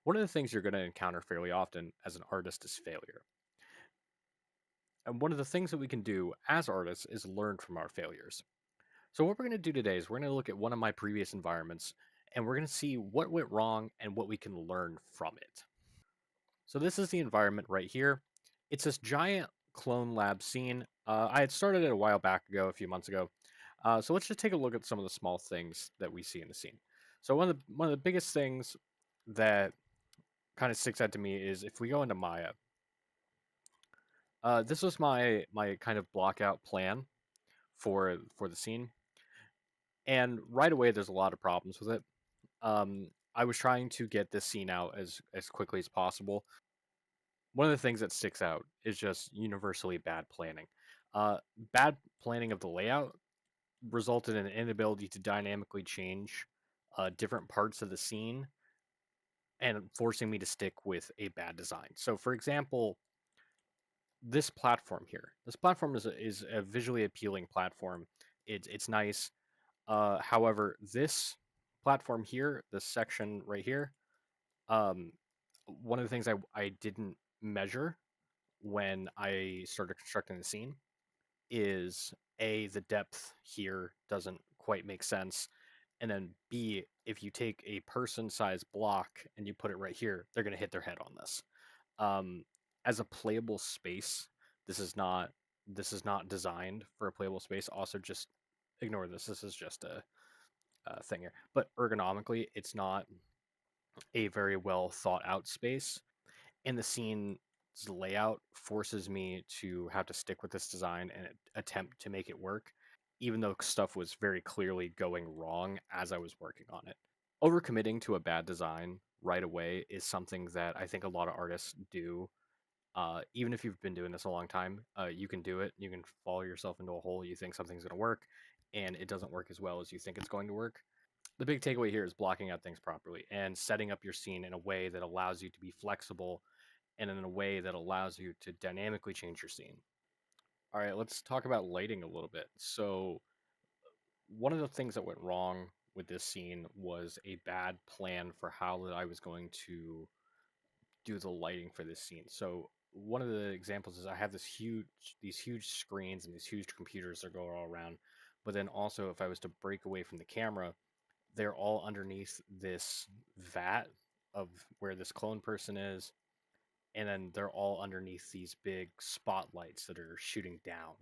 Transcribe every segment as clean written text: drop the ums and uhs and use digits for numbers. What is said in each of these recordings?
One of the things you're going to encounter fairly often as an artist is failure. And one of the things that we can do as artists is learn from our failures. So, what we're going to do today is we're going to look at one of my previous environments and we're going to see what went wrong and what we can learn from it. So, this is the environment right here. It's this giant clone lab scene. I had started it a while back ago, a few months ago. So, let's just take a look at some of the small things that we see in the scene. So, one of the biggest things that kind of sticks out to me is if we go into Maya. This was my kind of block out plan for the scene, and right away there's a lot of problems with it. I was trying to get this scene out as quickly as possible. One of the things that sticks out is just universally bad planning. Bad planning of the layout resulted in an inability to dynamically change different parts of the scene and forcing me to stick with a bad design. So, for example, this platform here. This platform is a visually appealing platform. It's nice. However, this platform here, this section right here, um, one of the things I didn't measure when I started constructing the scene is A, the depth here doesn't quite make sense. And then B, if you take a person-sized block and you put it right here, they're going to hit their head on this. Um, as a playable space, this is not this is not designed for a playable space. Also, just ignore this. This is just a thing here. But ergonomically, it's not a very well thought out space. And the scene's layout forces me to have to stick with this design and attempt to make it work, even though stuff was very clearly going wrong as I was working on it. Overcommitting to a bad design right away is something that I think a lot of artists do. Even if you've been doing this a long time, you can do it. You can follow yourself into a hole. You think something's going to work, and it doesn't work as well as you think it's going to work. The big takeaway here is blocking out things properly and setting up your scene in a way that allows you to be flexible and in a way that allows you to dynamically change your scene. All right, let's talk about lighting a little bit. So, one of the things that went wrong with this scene was a bad plan for how that I was going to do the lighting for this scene. So one of the examples is I have these huge screens and these huge computers that go all around. But then also if I was to break away from the camera, they're all underneath this vat of where this clone person is, and then they're all underneath these big spotlights that are shooting down.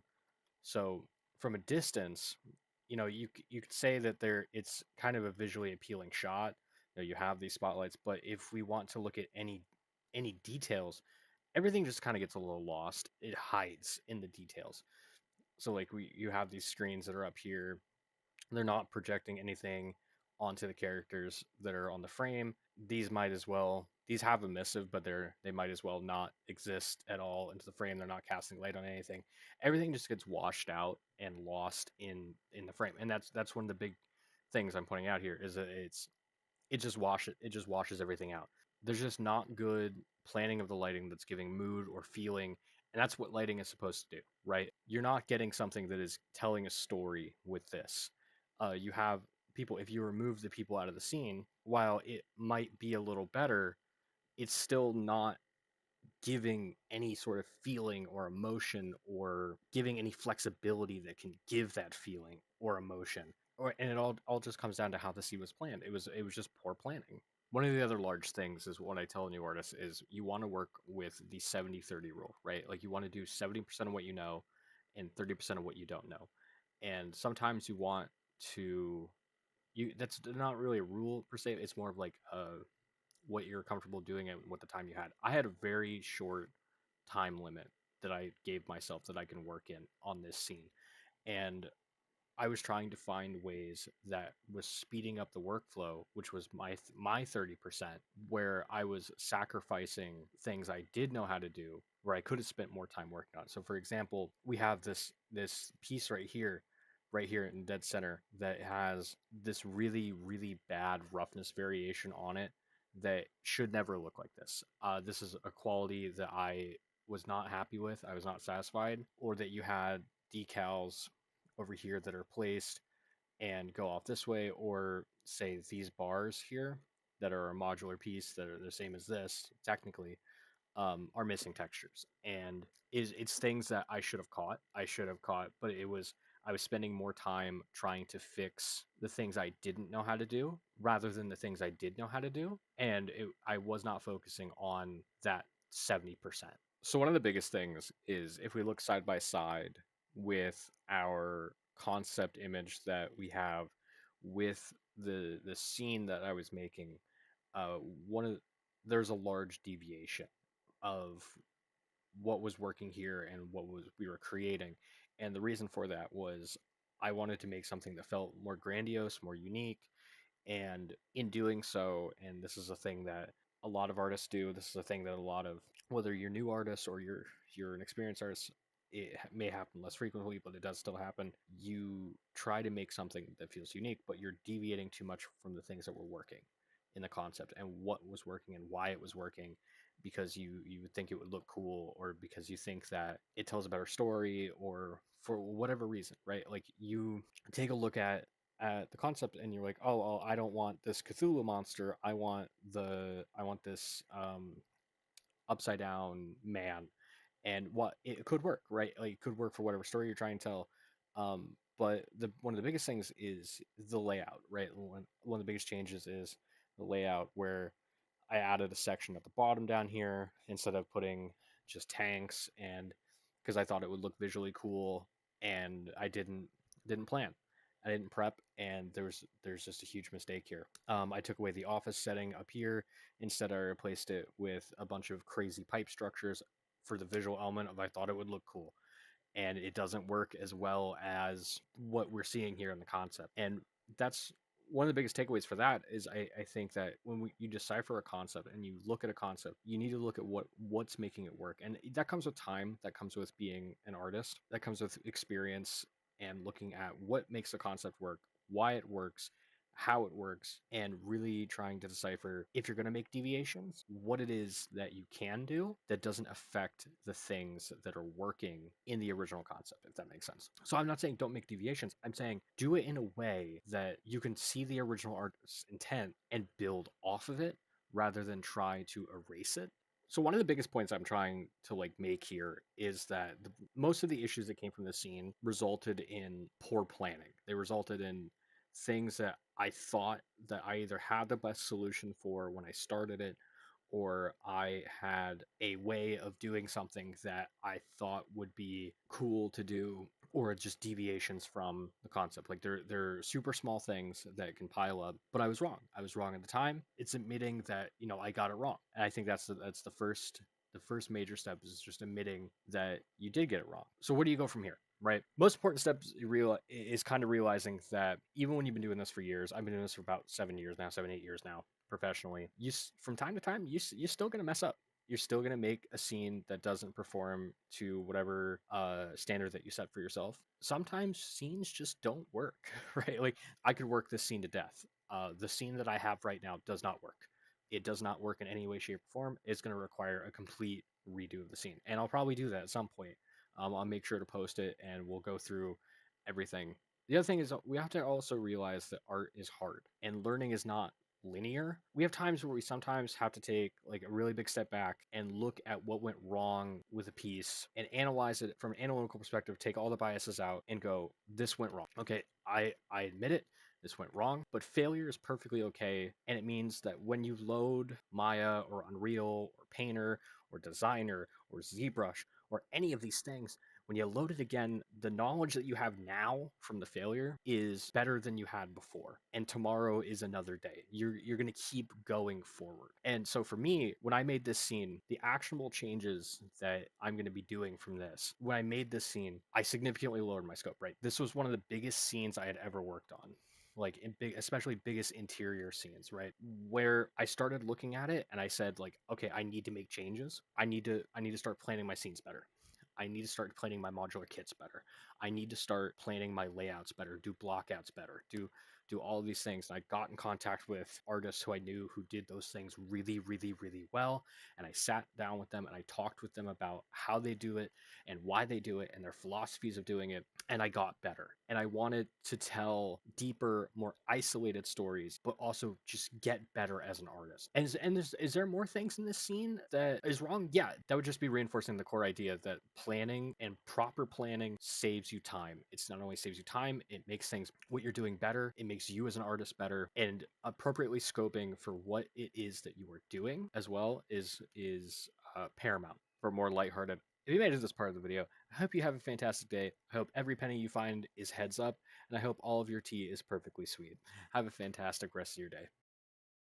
So from a distance, you could say that it's kind of a visually appealing shot. You have these spotlights, but if we want to look at any details, everything just kind of gets a little lost. It hides in the details. So like you have these screens that are up here. They're not projecting anything onto the characters that are on the frame. These have a missive, but they might as well not exist at all into the frame. They're not casting light on anything. Everything just gets washed out and lost in the frame. And that's one of the big things I'm pointing out here is that it just washes everything out. There's just not good planning of the lighting that's giving mood or feeling, and that's what lighting is supposed to do, right? You're not getting something that is telling a story with this. You have people. If you remove the people out of the scene, while it might be a little better, it's still not giving any sort of feeling or emotion or giving any flexibility that can give that feeling or emotion. And it all just comes down to how the scene was planned. It was just poor planning. One of the other large things is what I tell new artists is you want to work with the 70-30 rule, right? Like you want to do 70% of what you know and 30% of what you don't know. And sometimes you want to you that's not really a rule per se. It's more of like what you're comfortable doing and what the time you had. I had a very short time limit that I gave myself that I can work in on this scene. And I was trying to find ways that was speeding up the workflow, which was my 30%, where I was sacrificing things I did know how to do, where I could have spent more time working on it. So, for example, we have this piece right here in dead center, that has this really really bad roughness variation on it that should never look like this. This is a quality that I was not happy with. I was not satisfied, or that you had decals over here that are placed and go off this way, or say these bars here that are a modular piece that are the same as this technically are missing textures, and it's things that I should have caught. But I was spending more time trying to fix the things I didn't know how to do rather than the things I did know how to do, and I was not focusing on that 70%. So one of the biggest things is if we look side by side with our concept image that we have with the scene that I was making, uh, one of there's a large deviation of what was working here and what was we were creating. And the reason for that was I wanted to make something that felt more grandiose, more unique, and in doing so, and this is a thing that a lot of artists do, this is a thing that a lot of, whether you're new artists or you're an experienced artist, it may happen less frequently, but it does still happen. You try to make something that feels unique, but you're deviating too much from the things that were working in the concept and what was working and why it was working, because you would think it would look cool, or because you think that it tells a better story, or for whatever reason, right? Like you take a look at the concept and you're like, oh, I don't want this Cthulhu monster. I want this upside down man, and what it could work, right? Like it could work for whatever story you're trying to tell. But the one of the biggest things is the layout, right? One of the biggest changes is the layout, where I added a section at the bottom down here instead of putting just tanks, and because I thought it would look visually cool, and I didn't plan. I didn't prep, and there's just a huge mistake here. I took away the office setting up here. Instead, I replaced it with a bunch of crazy pipe structures for the visual element of I thought it would look cool, and it doesn't work as well as what we're seeing here in the concept. And that's one of the biggest takeaways for that is I think that when you decipher a concept and you look at a concept, you need to look at what's making it work. And that comes with time, that comes with being an artist, that comes with experience, and looking at what makes the concept work, why it works, how it works, and really trying to decipher, if you're going to make deviations, what it is that you can do that doesn't affect the things that are working in the original concept, if that makes sense. So I'm not saying don't make deviations. I'm saying do it in a way that you can see the original artist's intent and build off of it rather than try to erase it. So one of the biggest points I'm trying to like make here is that most of the issues that came from the scene resulted in poor planning. They resulted in things that I thought that I either had the best solution for when I started it, or I had a way of doing something that I thought would be cool to do, or just deviations from the concept. Like they're super small things that can pile up, but I was wrong. I was wrong at the time. It's admitting that, I got it wrong. And I think that's the first major step, is just admitting that you did get it wrong. So where do you go from here? Right. Most important step is kind of realizing that even when you've been doing this for years, I've been doing this for about 7 years now, 7, 8 years now, professionally. From time to time, you're still gonna mess up. You're still gonna make a scene that doesn't perform to whatever standard that you set for yourself. Sometimes scenes just don't work, right? Like I could work this scene to death. The scene that I have right now does not work. It does not work in any way, shape, or form. It's going to require a complete redo of the scene, and I'll probably do that at some point. I'll make sure to post it, and we'll go through everything. The other thing is we have to also realize that art is hard, and learning is not linear. We have times where we sometimes have to take like a really big step back and look at what went wrong with a piece and analyze it from an analytical perspective, take all the biases out and go, this went wrong. Okay, I admit it. This went wrong, but failure is perfectly okay. And it means that when you load Maya or Unreal or Painter or Designer or ZBrush or any of these things, when you load it again, the knowledge that you have now from the failure is better than you had before. And tomorrow is another day. You're going to keep going forward. And so for me, when I made this scene, the actionable changes that I'm going to be doing from this, when I made this scene, I significantly lowered my scope, right? This was one of the biggest scenes I had ever worked on, like in big, especially biggest interior scenes, right? Where I started looking at it and I said like, okay, I need to make changes. I need to start planning my scenes better. I need to start planning my modular kits better. I need to start planning my layouts better, do blockouts better, do do all of these things. And I got in contact with artists who I knew who did those things really, really, really well. And I sat down with them and I talked with them about how they do it and why they do it and their philosophies of doing it. And I got better. And I wanted to tell deeper, more isolated stories, but also just get better as an artist. Is there more things in this scene that is wrong? Yeah, that would just be reinforcing the core idea that planning and proper planning saves you time. It's not only saves you time, it makes things what you're doing better. It makes you as an artist better, and appropriately scoping for what it is that you are doing as well is paramount for more lighthearted. If you made it to this part of the video, I hope you have a fantastic day. I hope every penny you find is heads up, and I hope all of your tea is perfectly sweet. Have a fantastic rest of your day.